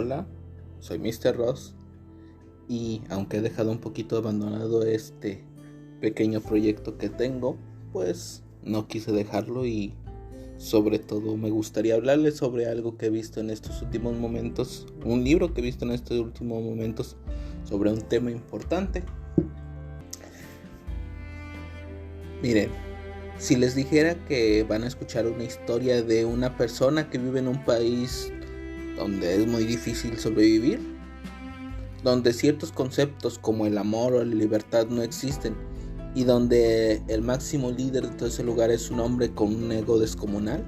Hola, soy Mr. Ross y aunque he dejado un poquito abandonado este pequeño proyecto que tengo, pues no quise dejarlo y sobre todo me gustaría hablarles sobre algo que he visto en estos últimos momentos, un libro que he visto en estos últimos momentos sobre un tema importante. Miren, si les dijera que van a escuchar una historia de una persona que vive en un país donde es muy difícil sobrevivir, donde ciertos conceptos como el amor o la libertad no existen y donde el máximo líder de todo ese lugar es un hombre con un ego descomunal,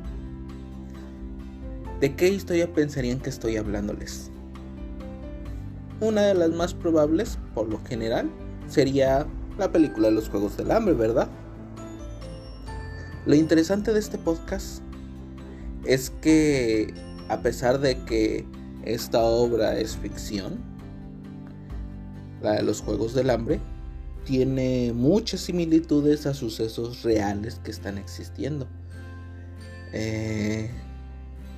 ¿de qué historia pensarían que estoy hablándoles? Una de las más probables, por lo general, sería la película de los Juegos del Hambre, ¿verdad? Lo interesante de este podcast es que a pesar de que esta obra es ficción, la de los Juegos del Hambre tiene muchas similitudes a sucesos reales que están existiendo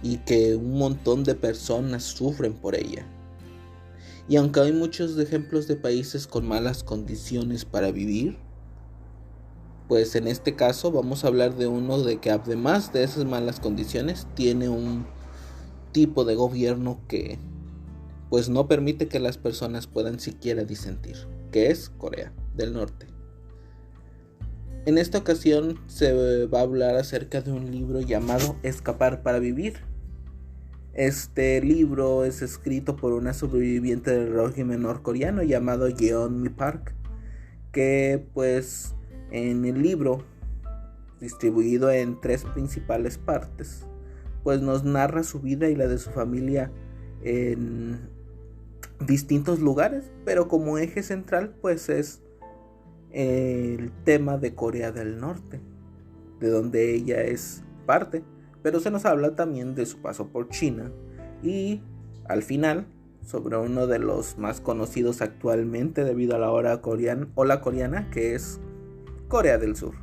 y que un montón de personas sufren por ella. Y aunque hay muchos ejemplos de países con malas condiciones para vivir, pues en este caso vamos a hablar de uno de que además de esas malas condiciones tiene un tipo de gobierno que pues no permite que las personas puedan siquiera disentir, que es Corea del Norte. En esta ocasión se va a hablar acerca de un libro llamado Escapar para vivir. Este libro es escrito por una sobreviviente del régimen norcoreano llamado Yeon-mi Park, que pues en el libro, distribuido en 3 principales partes, pues nos narra su vida y la de su familia en distintos lugares, pero como eje central pues es el tema de Corea del Norte, de donde ella es parte, pero se nos habla también de su paso por China y al final sobre uno de los más conocidos actualmente debido a la ola coreana, que es Corea del Sur.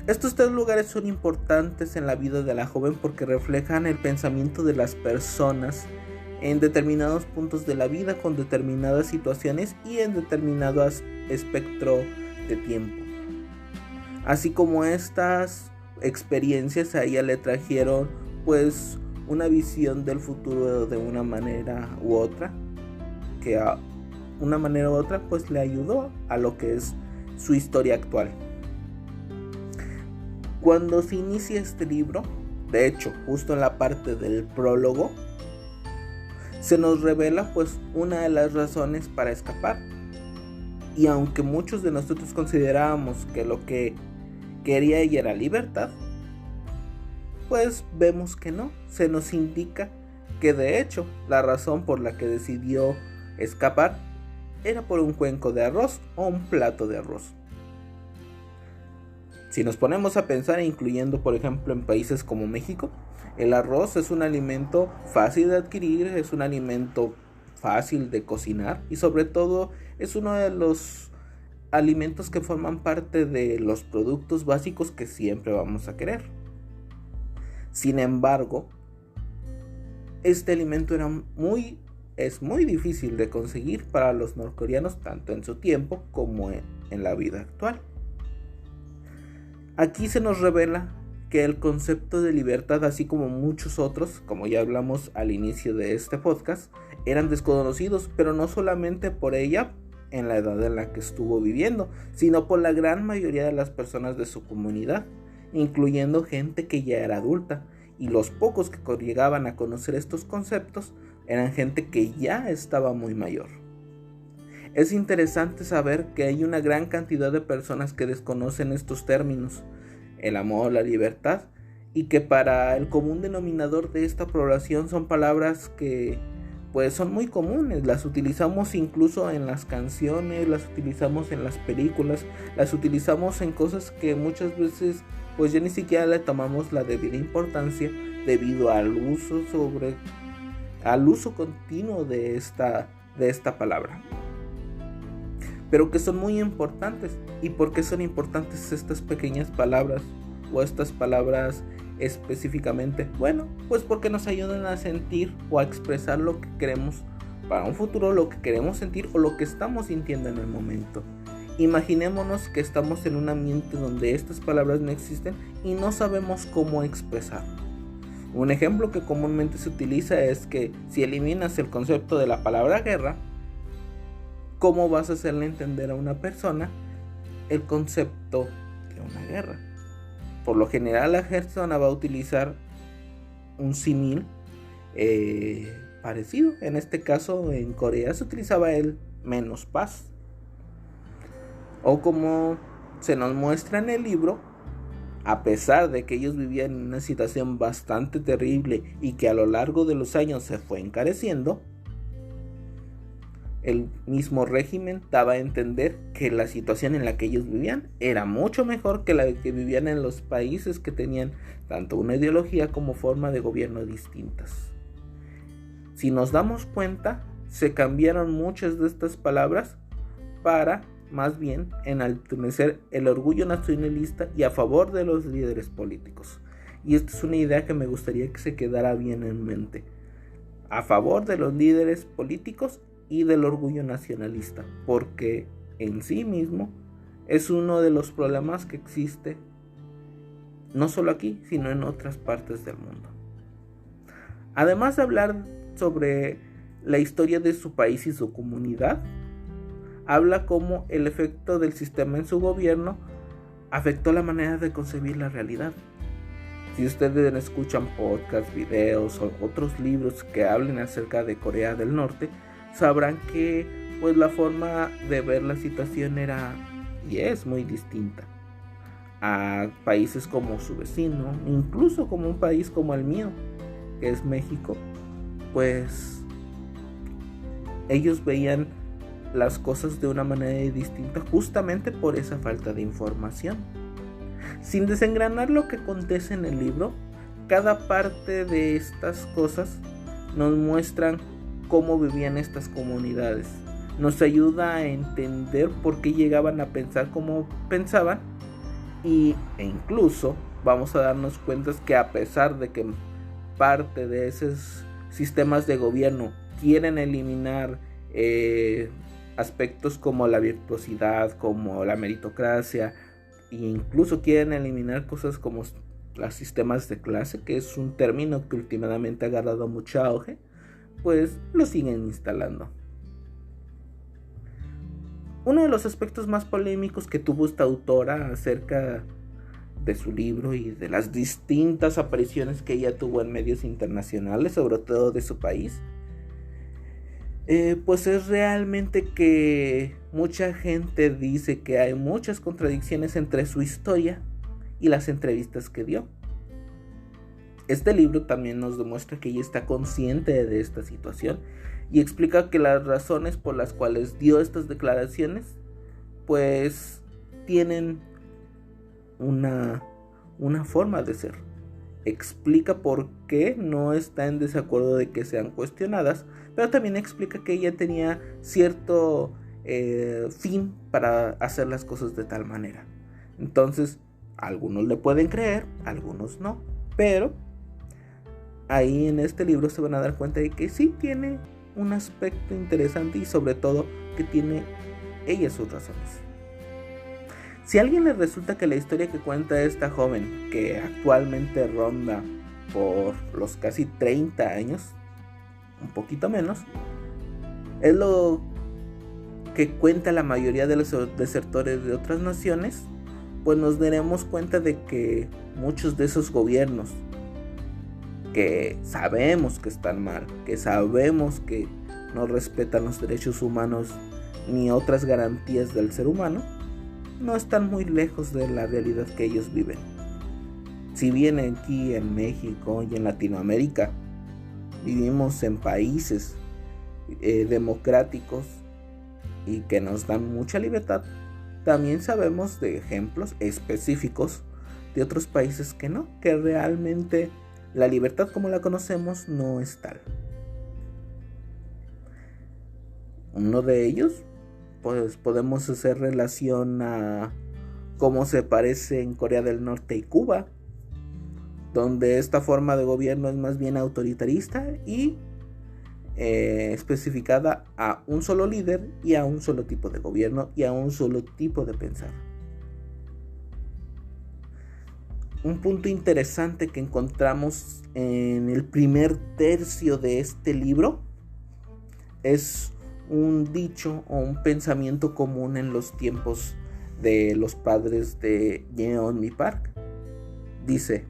Estos 3 lugares son importantes en la vida de la joven porque reflejan el pensamiento de las personas en determinados puntos de la vida, con determinadas situaciones y en determinado espectro de tiempo. Así como estas experiencias a ella le trajeron pues una visión del futuro de una manera u otra, que a una manera u otra pues le ayudó a lo que es su historia actual. Cuando se inicia este libro, de hecho justo en la parte del prólogo, se nos revela pues una de las razones para escapar. Y aunque muchos de nosotros considerábamos que lo que quería ella era libertad, pues vemos que no. Se nos indica que de hecho la razón por la que decidió escapar era por un cuenco de arroz o un plato de arroz. Si nos ponemos a pensar, incluyendo por ejemplo en países como México, el arroz es un alimento fácil de adquirir, es un alimento fácil de cocinar y sobre todo es uno de los alimentos que forman parte de los productos básicos que siempre vamos a querer. Sin embargo, este alimento es muy difícil de conseguir para los norcoreanos, tanto en su tiempo como en la vida actual. Aquí se nos revela que el concepto de libertad, así como muchos otros, como ya hablamos al inicio de este podcast, eran desconocidos, pero no solamente por ella en la edad en la que estuvo viviendo, sino por la gran mayoría de las personas de su comunidad, incluyendo gente que ya era adulta, y los pocos que llegaban a conocer estos conceptos eran gente que ya estaba muy mayor. Es interesante saber que hay una gran cantidad de personas que desconocen estos términos, el amor, la libertad, y que para el común denominador de esta población son palabras que pues son muy comunes, las utilizamos incluso en las canciones, las utilizamos en las películas, las utilizamos en cosas que muchas veces pues ya ni siquiera le tomamos la debida importancia debido al uso continuo de esta palabra. Pero que son muy importantes. ¿Y por qué son importantes estas pequeñas palabras o estas palabras específicamente? Bueno, pues porque nos ayudan a sentir o a expresar lo que queremos para un futuro, lo que queremos sentir o lo que estamos sintiendo en el momento. Imaginémonos que estamos en un ambiente donde estas palabras no existen y no sabemos cómo expresar. Un ejemplo que comúnmente se utiliza es que si eliminas el concepto de la palabra guerra, ¿cómo vas a hacerle entender a una persona el concepto de una guerra? Por lo general la persona va a utilizar un símil parecido. En este caso en Corea se utilizaba el menos paz. O como se nos muestra en el libro, a pesar de que ellos vivían en una situación bastante terrible y que a lo largo de los años se fue encareciendo, el mismo régimen daba a entender que la situación en la que ellos vivían era mucho mejor que la que vivían en los países que tenían tanto una ideología como forma de gobierno distintas. Si nos damos cuenta, se cambiaron muchas de estas palabras para más bien enaltecer el orgullo nacionalista y a favor de los líderes políticos. Y esta es una idea que me gustaría que se quedara bien en mente. A favor de los líderes políticos y del orgullo nacionalista, porque en sí mismo es uno de los problemas que existe no solo aquí, sino en otras partes del mundo. Además de hablar sobre la historia de su país y su comunidad, habla cómo el efecto del sistema en su gobierno afectó la manera de concebir la realidad. Si ustedes escuchan podcasts, videos o otros libros que hablen acerca de Corea del Norte, sabrán que pues la forma de ver la situación era y es muy distinta a países como su vecino, incluso como un país como el mío, que es México. Pues ellos veían las cosas de una manera distinta justamente por esa falta de información. Sin desengranar lo que acontece en el libro, cada parte de estas cosas nos muestran cómo vivían estas comunidades. Nos ayuda a entender por qué llegaban a pensar como pensaban e incluso vamos a darnos cuenta que a pesar de que parte de esos sistemas de gobierno quieren eliminar aspectos como la virtuosidad, como la meritocracia, e incluso quieren eliminar cosas como los sistemas de clase, que es un término que últimamente ha agarrado mucho auge, pues lo siguen instalando. Uno de los aspectos más polémicos que tuvo esta autora acerca de su libro y de las distintas apariciones que ella tuvo en medios internacionales, sobre todo de su país, pues es realmente que mucha gente dice que hay muchas contradicciones entre su historia y las entrevistas que dio. Este libro también nos demuestra que ella está consciente de esta situación y explica que las razones por las cuales dio estas declaraciones pues tienen una forma de ser. Explica por qué no está en desacuerdo de que sean cuestionadas, pero también explica que ella tenía cierto fin para hacer las cosas de tal manera. Entonces, algunos le pueden creer, algunos no, pero ahí en este libro se van a dar cuenta de que sí tiene un aspecto interesante y sobre todo que tiene ella sus razones. Si a alguien le resulta que la historia que cuenta esta joven, que actualmente ronda por los casi 30 años, un poquito menos, es lo que cuenta la mayoría de los desertores de otras naciones, pues nos daremos cuenta de que muchos de esos gobiernos que sabemos que están mal, que sabemos que no respetan los derechos humanos ni otras garantías del ser humano, no están muy lejos de la realidad que ellos viven. Si bien aquí en México y en Latinoamérica vivimos en países democráticos y que nos dan mucha libertad, también sabemos de ejemplos específicos de otros países que no, que realmente la libertad como la conocemos no es tal. Uno de ellos, pues podemos hacer relación a cómo se parece en Corea del Norte y Cuba, donde esta forma de gobierno es más bien autoritarista y especificada a un solo líder y a un solo tipo de gobierno y a un solo tipo de pensar. Un punto interesante que encontramos en el primer tercio de este libro es un dicho o un pensamiento común en los tiempos de los padres de Yeon-mi Park. Dice: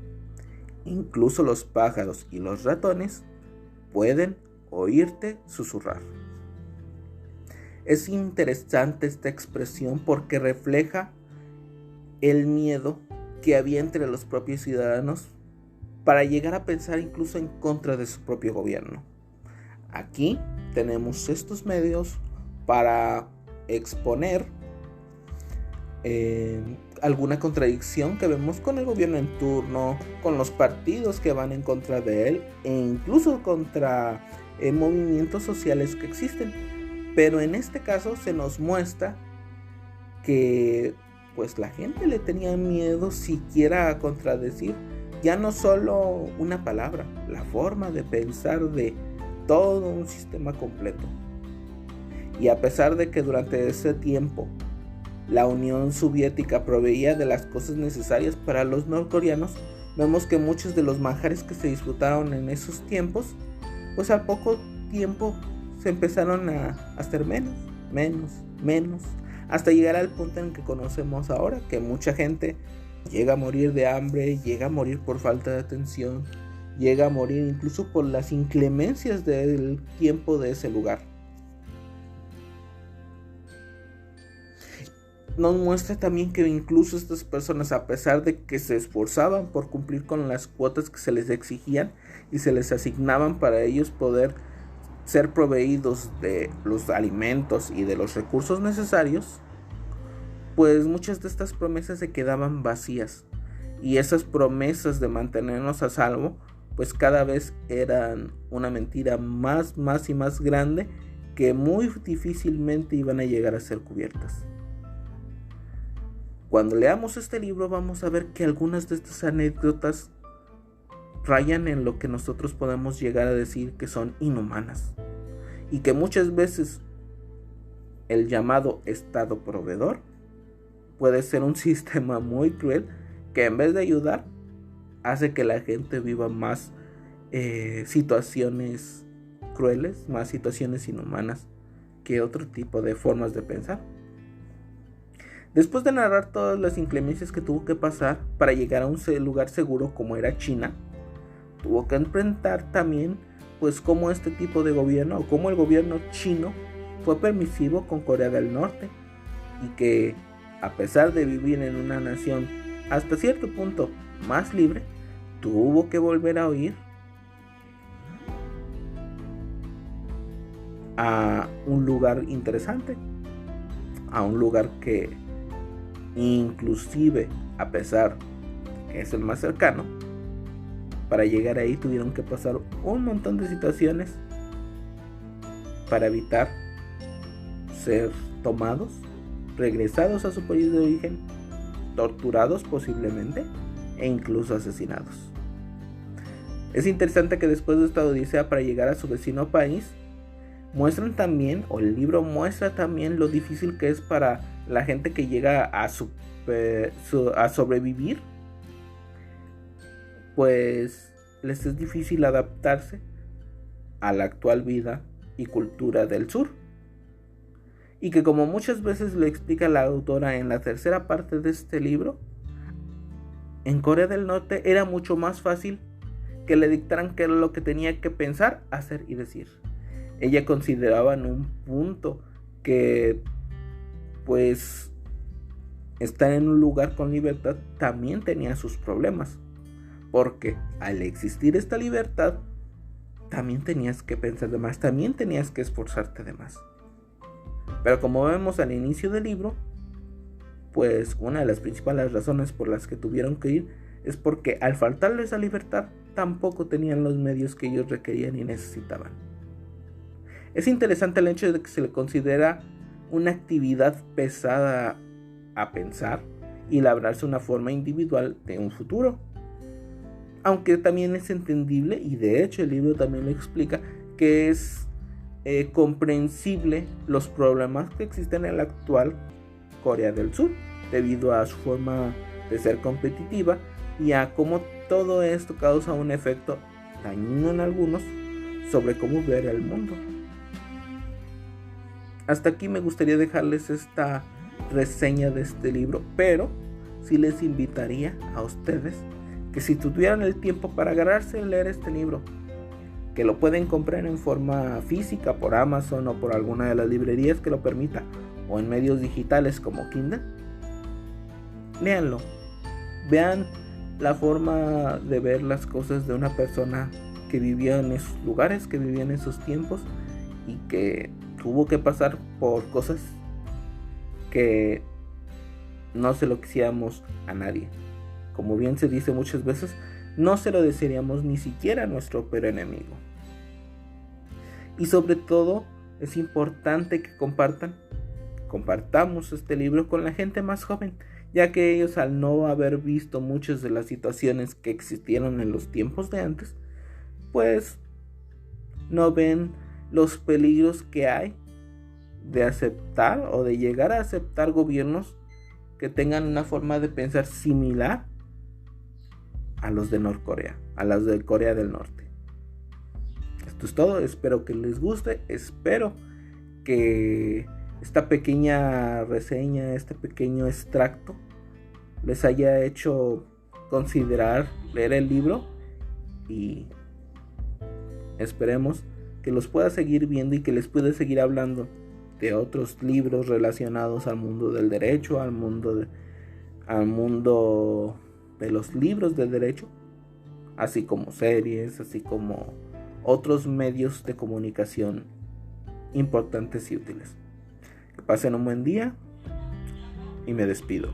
incluso los pájaros y los ratones pueden oírte susurrar. Es interesante esta expresión porque refleja el miedo que había entre los propios ciudadanos para llegar a pensar incluso en contra de su propio gobierno. Aquí tenemos estos medios para exponer alguna contradicción que vemos con el gobierno en turno, con los partidos que van en contra de él e incluso contra movimientos sociales que existen. Pero en este caso se nos muestra que pues la gente le tenía miedo siquiera a contradecir ya no solo una palabra, la forma de pensar de todo un sistema completo. Y a pesar de que durante ese tiempo la Unión Soviética proveía de las cosas necesarias para los norcoreanos, vemos que muchos de los manjares que se disfrutaron en esos tiempos, pues al poco tiempo se empezaron a hacer menos, hasta llegar al punto en que conocemos ahora, que mucha gente llega a morir de hambre, llega a morir por falta de atención, llega a morir incluso por las inclemencias del tiempo de ese lugar. Nos muestra también que incluso estas personas, a pesar de que se esforzaban por cumplir con las cuotas que se les exigían y se les asignaban para ellos poder ser proveídos de los alimentos y de los recursos necesarios, pues muchas de estas promesas se quedaban vacías, y esas promesas de mantenernos a salvo pues cada vez eran una mentira más y más grande que muy difícilmente iban a llegar a ser cubiertas. Cuando leamos este libro vamos a ver que algunas de estas anécdotas rayan en lo que nosotros podemos llegar a decir que son inhumanas, y que muchas veces el llamado Estado proveedor puede ser un sistema muy cruel que en vez de ayudar hace que la gente viva más situaciones crueles, más situaciones inhumanas que otro tipo de formas de pensar. Después de narrar todas las inclemencias que tuvo que pasar para llegar a un lugar seguro como era China, tuvo que enfrentar también pues cómo este tipo de gobierno o cómo el gobierno chino fue permisivo con Corea del Norte, y que a pesar de vivir en una nación hasta cierto punto más libre, tuvo que volver a huir a un lugar interesante, a un lugar que inclusive a pesar que es el más cercano, para llegar ahí tuvieron que pasar un montón de situaciones para evitar ser tomados, regresados a su país de origen, torturados posiblemente e incluso asesinados. Es interesante que después de esta odisea para llegar a su vecino país, muestran también, o el libro muestra también lo difícil que es para la gente que llega a sobrevivir, pues les es difícil adaptarse a la actual vida y cultura del sur. Y que, como muchas veces lo explica la autora en la tercera parte de este libro, en Corea del Norte era mucho más fácil que le dictaran qué era lo que tenía que pensar, hacer y decir. Ella consideraba en un punto que pues estar en un lugar con libertad también tenía sus problemas, porque al existir esta libertad también tenías que pensar de más, también tenías que esforzarte de más. Pero como vemos al inicio del libro, pues una de las principales razones por las que tuvieron que ir es porque al faltarles esa libertad tampoco tenían los medios que ellos requerían y necesitaban. Es interesante el hecho de que se le considera una actividad pesada a pensar y labrarse una forma individual de un futuro. aunque también es entendible, y de hecho el libro también lo explica, que es comprensible los problemas que existen en la actual Corea del Sur, debido a su forma de ser competitiva y a cómo todo esto causa un efecto dañino en algunos sobre cómo ver el mundo. Hasta aquí me gustaría dejarles esta reseña de este libro, pero sí les invitaría a ustedes que si tuvieran el tiempo para agarrarse a leer este libro, que lo pueden comprar en forma física por Amazon o por alguna de las librerías que lo permita, o en medios digitales como Kindle, léanlo. Vean la forma de ver las cosas de una persona que vivía en esos lugares, que vivía en esos tiempos y que tuvo que pasar por cosas que no se lo quisiéramos a nadie. Como bien se dice muchas veces, no se lo desearíamos ni siquiera a nuestro peor enemigo. Y sobre todo es importante que compartamos este libro con la gente más joven, ya que ellos, al no haber visto muchas de las situaciones que existieron en los tiempos de antes, pues no ven los peligros que hay de aceptar o de llegar a aceptar gobiernos que tengan una forma de pensar similar a los de Norcorea, a las de Corea del Norte. Esto es todo, espero que les guste, espero que esta pequeña reseña, este pequeño extracto les haya hecho considerar leer el libro, y esperemos que los pueda seguir viendo y que les pueda seguir hablando de otros libros relacionados al mundo del derecho, al mundo de los libros del derecho, así como series, así como otros medios de comunicación importantes y útiles. Que pasen un buen día y me despido.